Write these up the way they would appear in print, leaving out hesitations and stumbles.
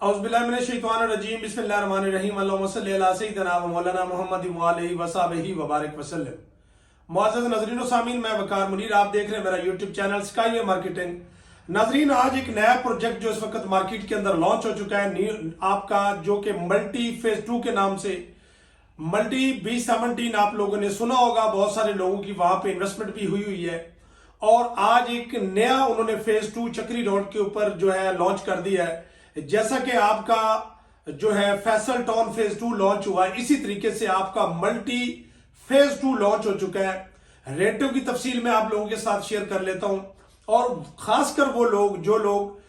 औज़ुबिल्लाहिमिनश्शैतानिर्रजीम बिस्मिल्लाहिर्रहमानिर्रहीम अल्लाहुम्मा सल्लि अला सय्यिदिना व मौलाना मुहम्मद व आलिहि व सहबिहि व बारिक वसल्लम। मुअज़्ज़ज़ नाज़रीन व सामीन, मैं वकार मुनीर, आप देख रहे हैं मेरा यूट्यूब चैनल स्काईवे मार्केटिंग। नाज़रीन, आज एक नया प्रोजेक्ट जो इस वक्त मार्केट के अंदर लॉन्च हो चुका है आपका, जो कि मल्टी फेज 2 के नाम से मल्टी B17 आप लोगों ने सुना होगा, बहुत सारे लोगों की वहां पे इन्वेस्टमेंट भी हुई है। और आज एक नया उन्होंने फेज 2 चक्री रोड के ऊपर जो है लॉन्च कर दिया है। जैसा कि आपका जो है फैसल टाउन फेज 2 लॉन्च हुआ है, इसी तरीके से आपका मल्टी फेज 2 लॉन्च हो चुका है। रेटों की तफसील मैं आप लोगों के साथ शेयर कर लेता हूं, और खासकर वो लोग जो लोग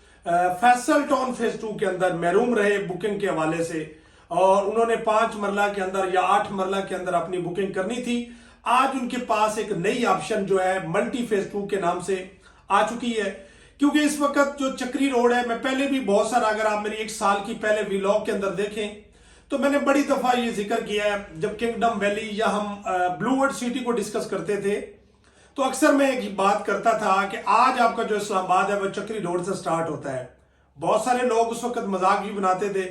फैसल टाउन फेज 2 के अंदर महरूम रहे बुकिंग के हवाले से, और उन्होंने 5 मरला के अंदर या 8 मरला के अंदर अपनी बुकिंग करनी थी, आज उनके पास एक नई ऑप्शन जो है मल्टी फेज 2 के नाम से आ चुकी है। क्योंकि इस वक्त जो चक्री रोड है, मैं पहले भी बहुत सारा, अगर आप मेरी 1 साल की पहले व्लॉग के अंदर देखें तो मैंने बड़ी दफा ये जिक्र किया है। जब किंगडम वैली या हम ब्लूवर्ड सिटी को डिस्कस करते थे तो अक्सर मैं एक बात करता था कि आज आपका जो इस्लामाबाद है वह चक्री रोड से स्टार्ट होता है। बहुत सारे लोग उस वक्त मजाक भी बनाते थे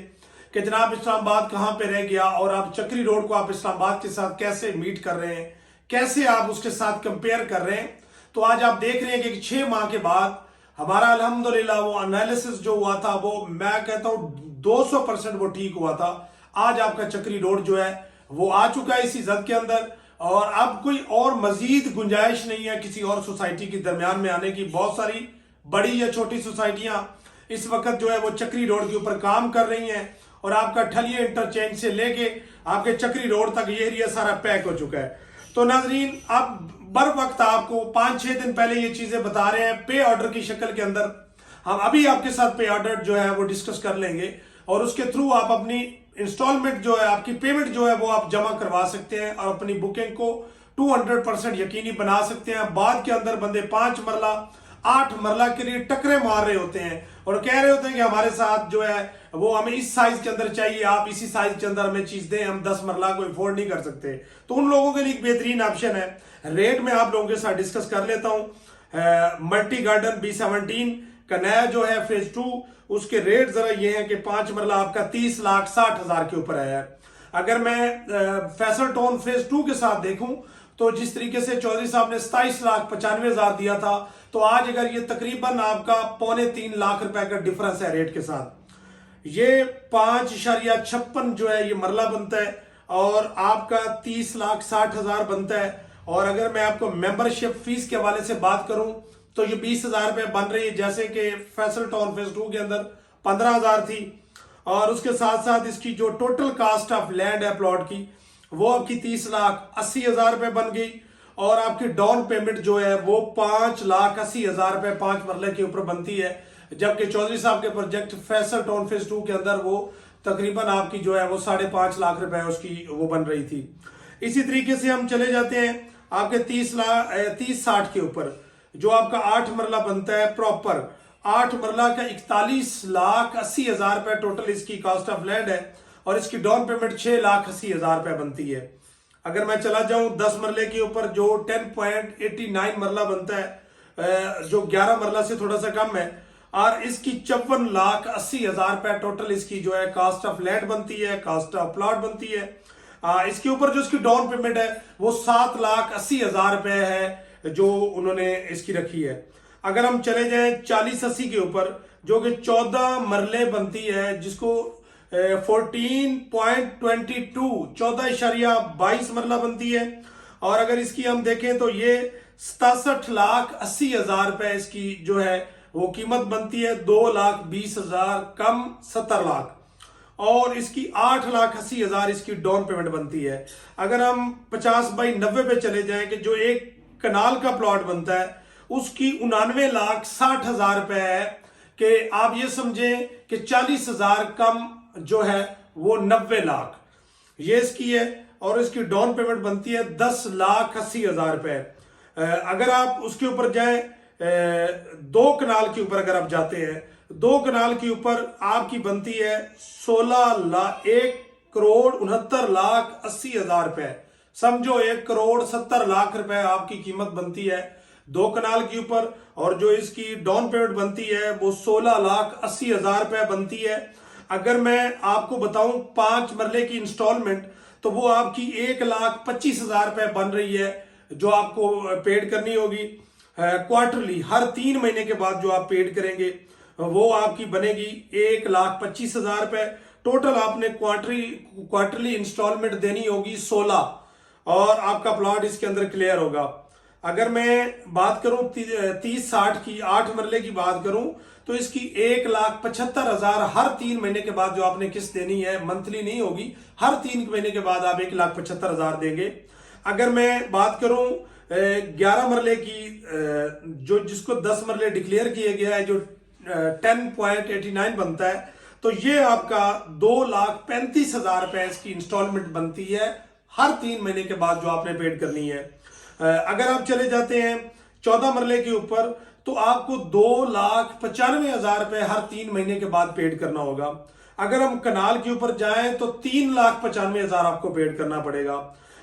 कि जनाब इस्लामाबाद कहां पे रह गया, और आप चक्री रोड को आप इस्लामाबाद के साथ कैसे मीट कर रहे हैं, कैसे आप उसके साथ कंपेयर कर रहे हैं। तो आज आप देख रहे हैं कि 6 माह के बाद हमारा अल्हम्दुलिल्लाह वो एनालिसिस जो हुआ था वो मैं कहता हूं 200% वो ठीक हुआ था। आज आपका चक्री रोड जो है वो आ चुका है इसी जद के अंदर, और अब कोई और मजीद गुंजाइश नहीं है किसी और सोसाइटी के दरमियान में आने की। बहुत सारी बड़ी या छोटी सोसाइटियां इस वक्त जो है वो चक्री रोड के ऊपर काम कर रही हैं, और आपका ठलिया इंटरचेंज से लेके आपके चक्री रोड तक ये एरिया सारा पैक हो चुका है। तो नाजरीन, अब बर वक्त आपको 5-6 दिन पहले ये चीजें बता रहे हैं पे ऑर्डर की शक्ल के अंदर। हम अभी आपके साथ पे ऑर्डर जो है वो डिस्कस कर लेंगे, और उसके थ्रू आप अपनी इंस्टॉलमेंट जो है, आपकी पेमेंट जो है वो आप जमा करवा सकते हैं, और अपनी बुकिंग को 200% यकीनी बना सकते हैं। बाद के अंदर बंदे 5 मरला 8 मरला के लिए टकरे मार रहे होते हैं और कह रहे होते हैं कि हमारे साथ जो है वो हमें इस साइज के अंदर चाहिए, आप इसी साइज के अंदर हमें चीज दें, हम 10 मरला को अफोर्ड नहीं कर सकते। तो उन लोगों के लिए एक बेहतरीन ऑप्शन है। रेट में आप लोगों के साथ डिस्कस कर लेता हूं। मल्टी गार्डन B17 का नया जो है फेज 2, उसके रेट जरा ये है कि 5 मरला आपका 30,60,000 के ऊपर आया है। अगर मैं फैसल टाउन फेज 2 के साथ देखूं तो जिस तरीके से चौधरी साहब ने 27,95,000 दिया था, तो आज अगर ये तकरीबन आपका 2.25 लाख रुपए का डिफरेंस है रेट के साथ, ये 5.56 जो है ये मरला बनता है, और आपका 30,60,000 बनता है। और अगर मैं आपको मेंबरशिप फीस के हवाले से बात करूं तो ये 20,000 रुपए बन रही है, जैसे कि फैसल टाउन फेज 2 के अंदर 15,000 थी। और उसके साथ साथ इसकी जो टोटल कास्ट ऑफ लैंड है प्लॉट की, वो आपकी 30,80,000 रुपए बन गई, और आपकी डाउन पेमेंट जो है वो 5,80,000 रुपए 5 मरले के ऊपर बनती है। जबकि चौधरी साहब के प्रोजेक्ट फैसल टाउन फेज 2 के अंदर वो तकरीबन आपकी जो है वो 5.5 लाख रुपए उसकी वो बन रही थी। इसी तरीके से हम चले जाते हैं आपके 30,60 के ऊपर, जो आपका 8 मरला बनता है प्रॉपर। 8 मरला का 41,80,000 रुपए टोटल इसकी कॉस्ट ऑफ लैंड है, और इसकी डाउन पेमेंट 6,80,000 रुपए बनती है। अगर मैं चला जाऊं 10 मरले के ऊपर, जो 10.89 मरला बनता है, जो 11 मरला से थोड़ा सा कम है, और इसकी 54,80,000 रुपए टोटल इसकी जो है कास्ट ऑफ लैंड बनती है, कास्ट ऑफ प्लॉट बनती है। इसके ऊपर जो इसकी डाउन पेमेंट है वो 7,80,000 रुपए है जो उन्होंने इसकी रखी है। अगर हम चले जाएं 40-80 के ऊपर, जो कि 14 मरले बनती है, जिसको 14.22 मरला बनती है, और अगर इसकी हम देखें तो ये 67,80,000 रुपए इसकी जो है वो कीमत बनती है। 2,20,000 कम 70 लाख, और इसकी 8,80,000 इसकी डाउन पेमेंट बनती है। अगर हम 50/90 पे चले जाएं कि जो एक कनाल का प्लॉट बनता है, उसकी 99,60,000 रुपए है, कि आप ये समझें कि 40,000 कम जो है वो 90 लाख ये इसकी है, और इसकी डाउन पेमेंट बनती है 10,80,000 रुपए। अगर आप उसके ऊपर जाएं 2 कनाल के ऊपर, अगर आप जाते हैं 2 कनाल के ऊपर, आपकी बनती है 1,69,80,000 रुपए। समझो 1,70,00,000 रुपए आपकी कीमत बनती है 2 कनाल के ऊपर, और जो इसकी डाउन पेमेंट बनती है वो 16,80,000 रुपए बनती है। अगर मैं आपको बताऊं 5 मरले की इंस्टॉलमेंट, तो वो आपकी 1,25,000 रुपए बन रही है, जो आपको पेड करनी होगी क्वार्टरली। हर 3 महीने के बाद जो आप पेड करेंगे वो आपकी बनेगी 1,25,000 रुपए। टोटल आपने क्वार्टरली इंस्टॉलमेंट देनी होगी 16, और आपका प्लॉट इसके अंदर क्लियर होगा। अगर मैं बात करूं 30-60 की, 8 मरले की बात करूं, तो इसकी 1,75,000 हर 3 महीने के बाद जो आपने किस्त देनी है, मंथली नहीं होगी, हर 3 महीने के बाद आप 1,75,000 देंगे। अगर मैं बात करूं 11 मरले की, जो जिसको 10 मरले डिक्लेयर किए गया है, जो 10.89 बनता है, तो ये आपका 2,35,000 रुपए इसकी इंस्टॉलमेंट बनती है हर 3 महीने के बाद जो आपने पेड करनी है। अगर आप चले जाते हैं 14 मरले के ऊपर, तो आपको 2,95,000 रुपए हर 3 महीने के बाद पेड करना होगा। अगर हम कनाल के ऊपर जाएं तो 3,95,000 आपको पेड करना पड़ेगा।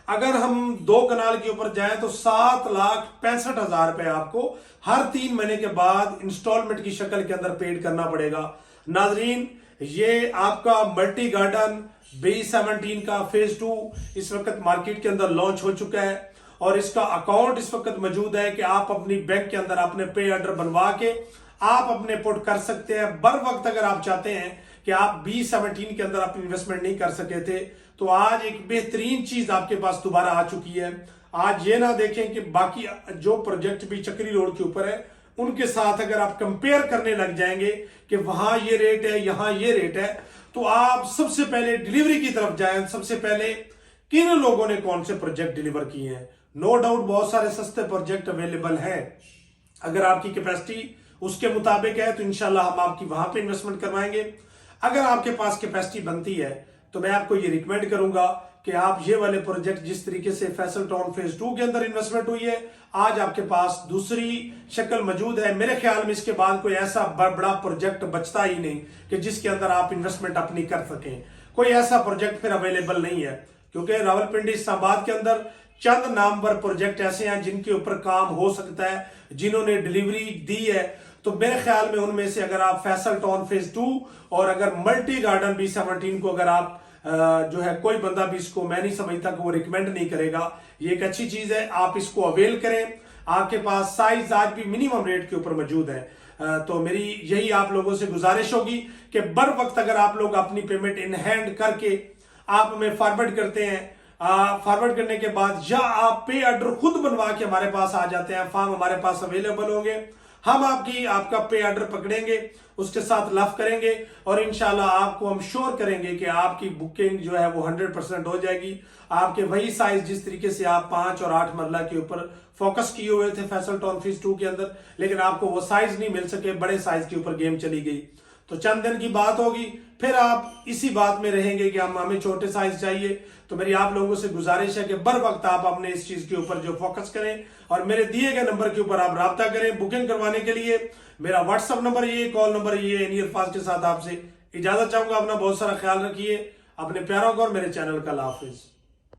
अगर हम 2 कनाल के ऊपर जाएं तो 7,65,000 रुपए आपको हर 3 महीने के बाद इंस्टॉलमेंट की शक्ल के अंदर पेड करना पड़ेगा। नाजरीन, ये आपका मल्टी गार्डन B17 का फेज 2 इस वक्त मार्केट के अंदर लॉन्च हो चुका है, और इसका अकाउंट इस वक्त मौजूद है कि आप अपनी बैंक के अंदर अपने पे ऑर्डर बनवा के आप अपने पुट कर सकते हैं बर वक्त। अगर आप चाहते हैं कि आप B17 के अंदर अपनी इन्वेस्टमेंट नहीं कर सके थे, तो आज एक बेहतरीन चीज आपके पास दोबारा आ चुकी है। आज ये ना देखें कि बाकी जो प्रोजेक्ट भी चक्री रोड के ऊपर है उनके साथ अगर आप कंपेयर करने लग जाएंगे कि वहां ये रेट है, यहां ये रेट है, तो आप सबसे पहले डिलीवरी की तरफ जाएं। सबसे पहले किन लोगों ने कौन से प्रोजेक्ट डिलीवर किए हैं। नो डाउट बहुत सारे सस्ते प्रोजेक्ट अवेलेबल हैं। अगर आपकी कैपेसिटी उसके मुताबिक है तो इंशाल्लाह हम आपकी वहां पे इन्वेस्टमेंट करवाएंगे। अगर आपके पास कैपेसिटी बनती है तो मैं आपको ये रिकमेंड करूंगा कि आप ये वाले प्रोजेक्ट, जिस तरीके से फैसल टाउन फेज 2 के अंदर इन्वेस्टमेंट हुई है, आज आपके पास दूसरी शक्ल मौजूद है। मेरे ख्याल में इसके बाद कोई ऐसा बड़ा प्रोजेक्ट बचता ही नहीं कि जिसके अंदर आप इन्वेस्टमेंट अपनी कर सकें। कोई ऐसा प्रोजेक्ट फिर अवेलेबल नहीं है, क्योंकि रावलपिंडी इस्लामाबाद के अंदर चंद नामवर प्रोजेक्ट ऐसे हैं जिनके ऊपर काम हो सकता है, जिन्होंने डिलीवरी दी है। तो मेरे ख्याल में उनमें से अगर आप फैसल टाउन फेज 2 और अगर मल्टी गार्डन B17 को अगर आप जो है, कोई बंदा भी इसको, मैं नहीं समझता कि वो रिकमेंड नहीं करेगा। ये एक अच्छी चीज है, आप इसको अवेल करें। आपके पास साइज आज भी मिनिमम रेट के ऊपर मौजूद है। तो मेरी यही आप लोगों से गुजारिश होगी कि बर वक्त अगर आप लोग अपनी पेमेंट इन हैंड करके आप हमें फॉरवर्ड करते हैं, फॉरवर्ड करने के बाद या आप पे ऑर्डर खुद बनवा के हमारे पास आ जाते हैं, फॉर्म हमारे पास अवेलेबल होंगे, हम आपका पे ऑर्डर पकड़ेंगे, उसके साथ लफ करेंगे, और इंशाल्लाह आपको हम श्योर करेंगे कि आपकी बुकिंग जो है वो 100% हो जाएगी। आपके वही साइज जिस तरीके से आप 5 और 8 मरला के ऊपर फोकस किए हुए थे फैसल टाउन फेज 2 के अंदर, लेकिन आपको वो साइज नहीं मिल सके, बड़े साइज के ऊपर गेम चली गई। तो चंद दिन की बात होगी, फिर आप इसी बात में रहेंगे कि हमें छोटे साइज चाहिए। तो मेरी आप लोगों से गुजारिश है कि बर वक्त आप अपने इस चीज के ऊपर जो फोकस करें, और मेरे दिए गए नंबर के ऊपर आप राब्ता करें बुकिंग करवाने के लिए। मेरा व्हाट्सअप नंबर ये, कॉल नंबर ये। एनियर फाज के साथ आपसे इजाजत चाहूंगा। अपना बहुत सारा ख्याल रखिए, अपने प्यारों को और मेरे चैनल का अल्लाह हाफिज।